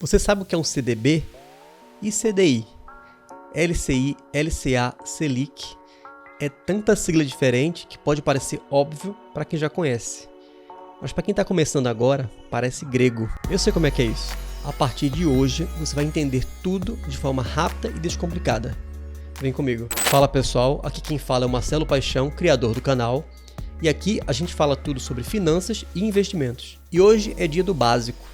Você sabe o que é um CDB e CDI? LCI, LCA, Selic. É tanta sigla diferente que pode parecer óbvio para quem já conhece. Mas para quem está começando agora, parece grego. Eu sei como é que é isso. A partir de hoje, você vai entender tudo de forma rápida e descomplicada. Vem comigo. Fala pessoal, aqui quem fala é o Marcelo Paixão, criador do canal. E aqui a gente fala tudo sobre finanças e investimentos. E hoje é dia do básico.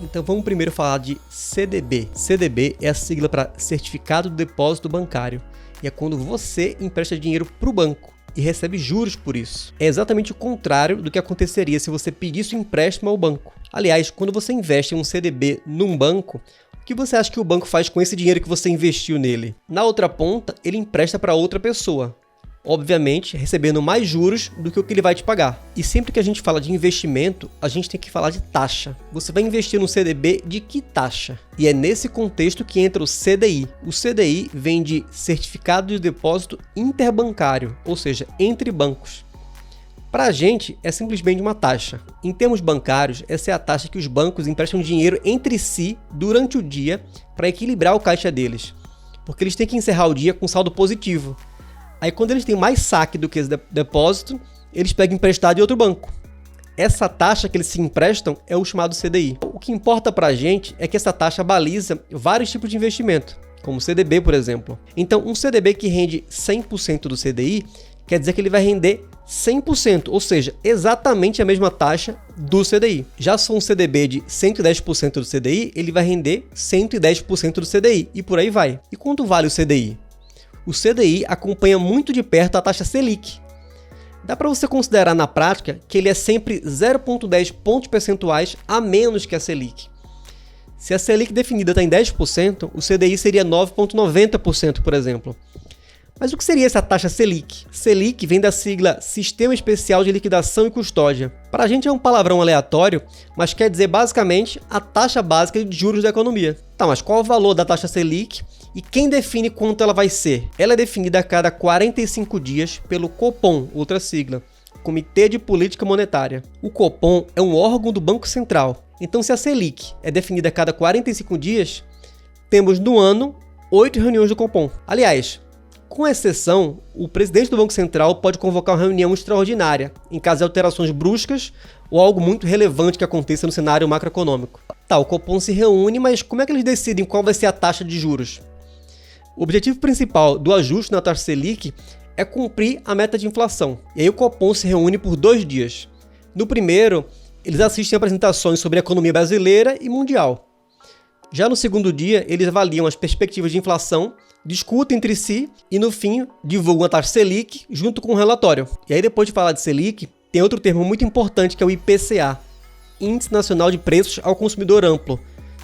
Então vamos primeiro falar de CDB. CDB é a sigla para Certificado de Depósito Bancário. E é quando você empresta dinheiro para o banco e recebe juros por isso. É exatamente o contrário do que aconteceria se você pedisse um empréstimo ao banco. Aliás, quando você investe em um CDB num banco, o que você acha que o banco faz com esse dinheiro que você investiu nele? Na outra ponta, ele empresta para outra pessoa. Obviamente, recebendo mais juros do que o que ele vai te pagar. E sempre que a gente fala de investimento, a gente tem que falar de taxa. Você vai investir no CDB de que taxa? E é nesse contexto que entra o CDI. O CDI vem de Certificado de Depósito Interbancário, ou seja, entre bancos. Para a gente, é simplesmente uma taxa. Em termos bancários, essa é a taxa que os bancos emprestam dinheiro entre si durante o dia para equilibrar o caixa deles. Porque eles têm que encerrar o dia com saldo positivo. Aí quando eles têm mais saque do que esse depósito, eles pegam emprestado de outro banco. Essa taxa que eles se emprestam é o chamado CDI. O que importa para a gente é que essa taxa baliza vários tipos de investimento, como o CDB, por exemplo. Então, um CDB que rende 100% do CDI, quer dizer que ele vai render 100%, ou seja, exatamente a mesma taxa do CDI. Já se for um CDB de 110% do CDI, ele vai render 110% do CDI, e por aí vai. E quanto vale o CDI? O CDI acompanha muito de perto a taxa Selic. Dá para você considerar na prática que ele é sempre 0,10 pontos percentuais a menos que a Selic. Se a Selic definida está em 10%, o CDI seria 9,90%, por exemplo. Mas o que seria essa taxa Selic? Selic vem da sigla Sistema Especial de Liquidação e Custódia. Para a gente é um palavrão aleatório, mas quer dizer basicamente a taxa básica de juros da economia. Tá, mas qual é o valor da taxa Selic e quem define quanto ela vai ser? Ela é definida a cada 45 dias pelo Copom, outra sigla, Comitê de Política Monetária. O Copom é um órgão do Banco Central. Então, se a Selic é definida a cada 45 dias, temos no ano 8 reuniões do Copom. Aliás, com exceção, o presidente do Banco Central pode convocar uma reunião extraordinária, em caso de alterações bruscas ou algo muito relevante que aconteça no cenário macroeconômico. Tá, o Copom se reúne, mas como é que eles decidem qual vai ser a taxa de juros? O objetivo principal do ajuste na taxa Selic é cumprir a meta de inflação. E aí o Copom se reúne por 2 dias. No primeiro, eles assistem apresentações sobre a economia brasileira e mundial. Já no segundo dia, eles avaliam as perspectivas de inflação, discutem entre si e, no fim, divulgam a taxa Selic junto com o relatório. E aí, depois de falar de Selic, tem outro termo muito importante que é o IPCA, Índice Nacional de Preços ao Consumidor Amplo,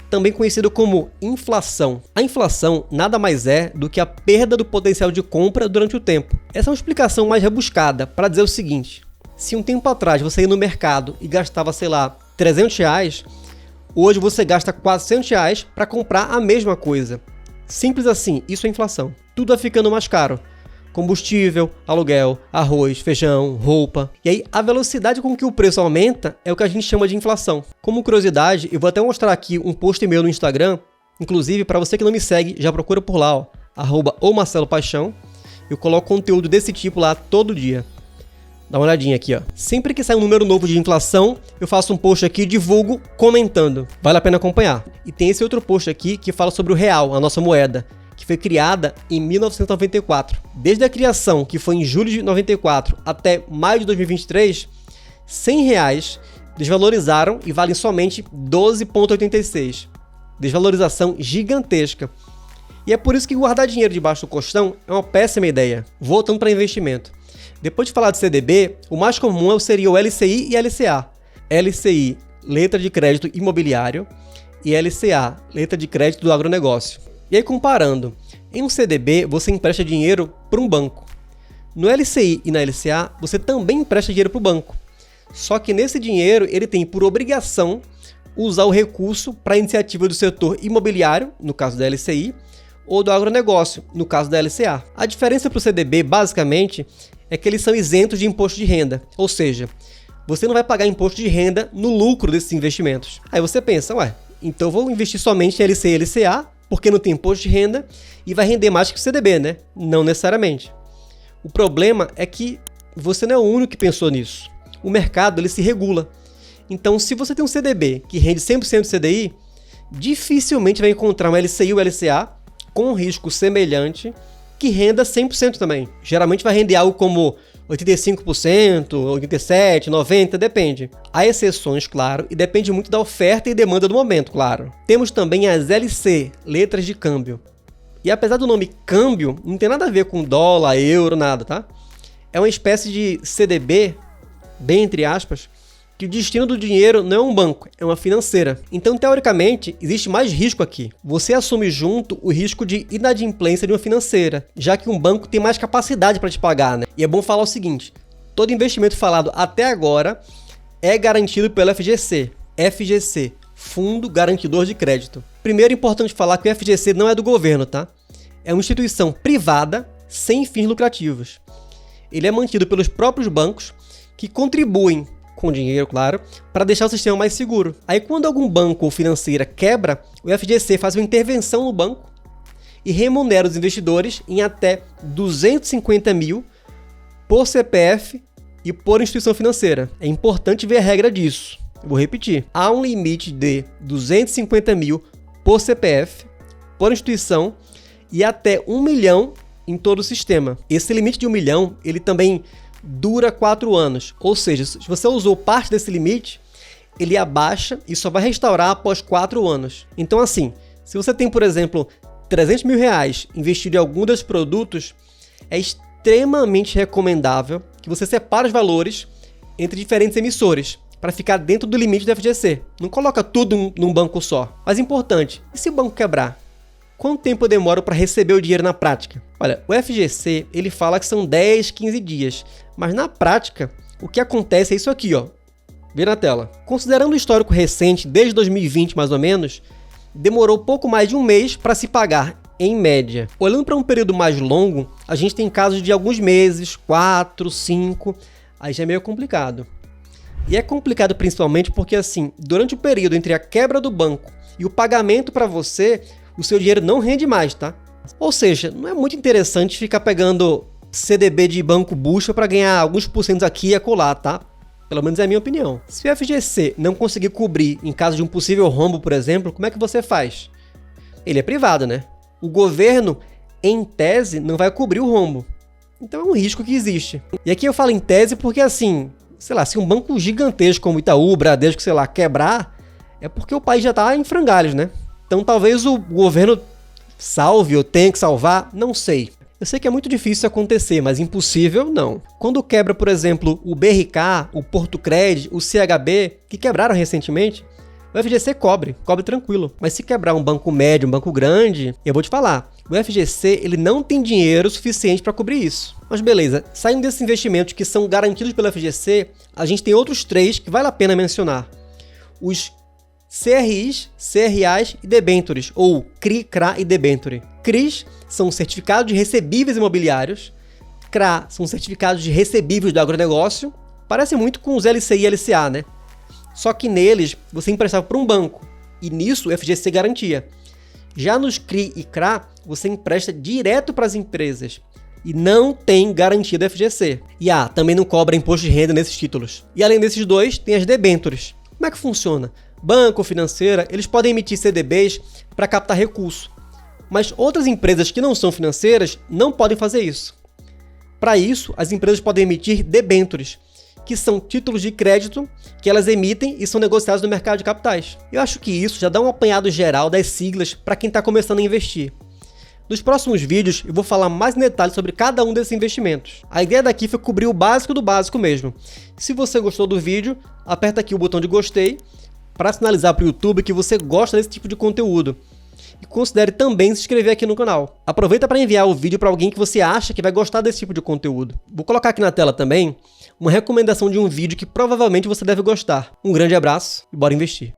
também conhecido como inflação. A inflação nada mais é do que a perda do potencial de compra durante o tempo. Essa é uma explicação mais rebuscada para dizer o seguinte: se um tempo atrás você ia no mercado e gastava, sei lá, R$300, hoje você gasta R$400 para comprar a mesma coisa. Simples assim, isso é inflação. Tudo vai ficando mais caro. Combustível, aluguel, arroz, feijão, roupa. E aí, a velocidade com que o preço aumenta é o que a gente chama de inflação. Como curiosidade, eu vou até mostrar aqui um post meu no Instagram. Inclusive, para você que não me segue, já procura por lá, ó, @omarcelopaixão. Eu coloco conteúdo desse tipo lá todo dia. Dá uma olhadinha aqui, ó. Sempre que sai um número novo de inflação, eu faço um post aqui e divulgo comentando. Vale a pena acompanhar. E tem esse outro post aqui que fala sobre o real, a nossa moeda, que foi criada em 1994. Desde a criação, que foi em julho de 94, até maio de 2023, R$100 desvalorizaram e valem somente 12,86. Desvalorização gigantesca. E é por isso que guardar dinheiro debaixo do colchão é uma péssima ideia. Voltando para investimento. Depois de falar de CDB, o mais comum seria o LCI e LCA. LCI, letra de crédito imobiliário, e LCA, letra de crédito do agronegócio. E aí comparando, em um CDB você empresta dinheiro para um banco. No LCI e na LCA você também empresta dinheiro para o banco. Só que nesse dinheiro ele tem por obrigação usar o recurso para a iniciativa do setor imobiliário, no caso da LCI, ou do agronegócio, no caso da LCA. A diferença para o CDB, basicamente, é que eles são isentos de imposto de renda, ou seja, você não vai pagar imposto de renda no lucro desses investimentos. Aí você pensa, então eu vou investir somente em LCI e LCA, porque não tem imposto de renda, e vai render mais que o CDB, né? Não necessariamente. O problema é que você não é o único que pensou nisso. O mercado ele se regula. Então, se você tem um CDB que rende 100% do CDI, dificilmente vai encontrar um LCI ou LCA com um risco semelhante que renda 100% também. Geralmente vai render algo como 85%, 87%, 90%, depende. Há exceções, claro, e depende muito da oferta e demanda do momento, claro. Temos também as LC, letras de câmbio. E apesar do nome câmbio, não tem nada a ver com dólar, euro, nada, tá? É uma espécie de CDB, bem entre aspas, que o destino do dinheiro não é um banco, é uma financeira. Então, teoricamente, existe mais risco aqui. Você assume junto o risco de inadimplência de uma financeira, já que um banco tem mais capacidade para te pagar, né? E é bom falar o seguinte, todo investimento falado até agora é garantido pelo FGC. FGC, Fundo Garantidor de Crédito. Primeiro, é importante falar que o FGC não é do governo, tá? É uma instituição privada sem fins lucrativos. Ele é mantido pelos próprios bancos que contribuem com dinheiro, claro, para deixar o sistema mais seguro. Aí quando algum banco ou financeira quebra, o FGC faz uma intervenção no banco e remunera os investidores em até 250 mil por CPF e por instituição financeira. É importante ver a regra disso. Eu vou repetir. Há um limite de 250 mil por CPF, por instituição e até 1 milhão em todo o sistema. Esse limite de 1 milhão, ele também dura 4 anos, ou seja, se você usou parte desse limite, ele abaixa e só vai restaurar após 4 anos. Então assim, se você tem, por exemplo, 300 mil reais investido em algum desses produtos, é extremamente recomendável que você separe os valores entre diferentes emissores, para ficar dentro do limite do FGC. Não coloca tudo num banco só. Mas importante, e se o banco quebrar? Quanto tempo eu demoro para receber o dinheiro na prática? Olha, o FGC ele fala que são 10, 15 dias, mas na prática o que acontece é isso aqui, ó. Vê na tela. Considerando o histórico recente, desde 2020 mais ou menos, demorou pouco mais de um mês para se pagar, em média. Olhando para um período mais longo, a gente tem casos de alguns meses, 4, 5, aí já é meio complicado. E é complicado principalmente porque assim, durante o período entre a quebra do banco e o pagamento para você, o seu dinheiro não rende mais, tá? Ou seja, não é muito interessante ficar pegando CDB de banco bucha para ganhar alguns porcentos aqui e acolá, tá? Pelo menos é a minha opinião. Se o FGC não conseguir cobrir em caso de um possível rombo, por exemplo, como é que você faz? Ele é privado, né? O governo, em tese, não vai cobrir o rombo. Então é um risco que existe. E aqui eu falo em tese porque assim, sei lá, se um banco gigantesco como Itaú, Bradesco, sei lá, quebrar, é porque o país já tá em frangalhos, né? Então talvez o governo salve ou tenha que salvar, não sei. Eu sei que é muito difícil isso acontecer, mas impossível não. Quando quebra, por exemplo, o BRK, o Portocred, o CHB, que quebraram recentemente, o FGC cobre tranquilo. Mas se quebrar um banco médio, um banco grande, eu vou te falar, o FGC ele não tem dinheiro suficiente para cobrir isso. Mas beleza, saindo desses investimentos que são garantidos pelo FGC, a gente tem outros 3 que vale a pena mencionar. Os CRIs, CRAs e debentures, ou CRI, CRA e debenture. CRIs são certificados de recebíveis imobiliários, CRA são certificados de recebíveis do agronegócio, parece muito com os LCI e LCA, né? Só que neles você emprestava para um banco, e nisso o FGC garantia. Já nos CRI e CRA, você empresta direto para as empresas, e não tem garantia do FGC. E também não cobra imposto de renda nesses títulos. E além desses 2, tem as debentures. Como é que funciona? Banco ou financeira, eles podem emitir CDBs para captar recurso, mas outras empresas que não são financeiras não podem fazer isso. Para isso, as empresas podem emitir debentures, que são títulos de crédito que elas emitem e são negociados no mercado de capitais. Eu acho que isso já dá um apanhado geral das siglas para quem está começando a investir. Nos próximos vídeos eu vou falar mais em detalhes sobre cada um desses investimentos. A ideia daqui foi cobrir o básico do básico mesmo. Se você gostou do vídeo, aperta aqui o botão de gostei para sinalizar para o YouTube que você gosta desse tipo de conteúdo. E considere também se inscrever aqui no canal. Aproveita para enviar o vídeo para alguém que você acha que vai gostar desse tipo de conteúdo. Vou colocar aqui na tela também uma recomendação de um vídeo que provavelmente você deve gostar. Um grande abraço e bora investir!